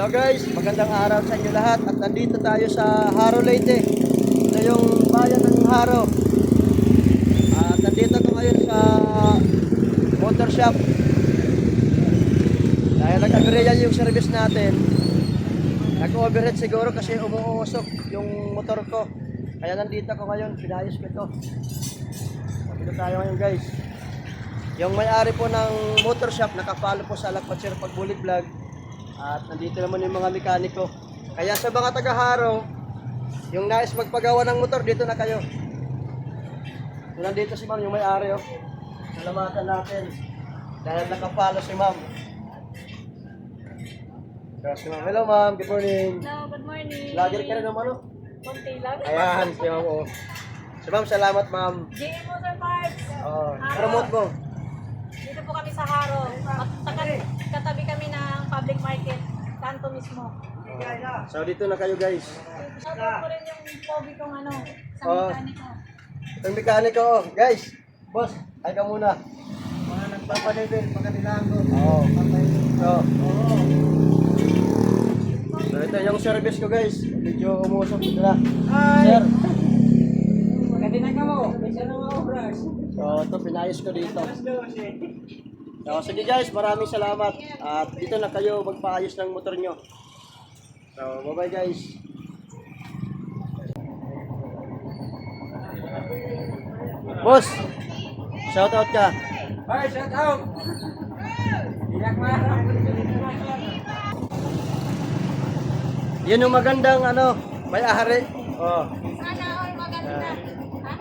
Hello guys, magandang araw sa inyo lahat at nandito tayo sa Haro Leyte. Ito yung bayan ng Haro. At nandito ko ngayon sa motor shop. Dahil nag-agreean yung service natin. Nag-overhead siguro kasi umuusok yung motor ko. Kaya nandito ko ngayon, pinayos ko ito. Dito tayo ngayon guys. Yung may-ari po ng motor shop, nakapalo po sa Lakpatsir Pagbulit Vlog. At nandito naman yung mga mekaniko. Kaya sa mga taga-Haro, yung nais magpagawa ng motor, dito na kayo. So, nandito si ma'am, yung may-ari. Oh. Salamatan natin. Dahil nakapalo si ma'am. So, si ma'am. Hello ma'am, good morning. Hello, good morning. Lager ka rin naman, oh. Konti lang. Ayan, si ma'am. Oh. So ma'am, salamat ma'am. JM Motor Parts. Promote mo. Dito po kami sa Haro. Katabi kami ng public market. Kanto mismo. So dito na kayo guys. Shoutout ko rin yung pogi kong ano, sa Oh. mekaniko. Itong mekaniko, oh. Guys, boss, ay ka muna. Mga nagpapanibil, pagkatilaan ko. Oo. So ito yung service ko guys. Medyo umusok dito na. Sir. Pagkatilaan ka mo, may siya ng mga obras. So ito pinayos ko dito. So sige guys, maraming salamat. At dito na kayo magpaayos ng motor nyo. So bye bye guys. Boss, shout out ka. Hey, shout out! Iyak mo. Yan yung magandang ano, may ahari. Oh. Sana all maganda. Ha?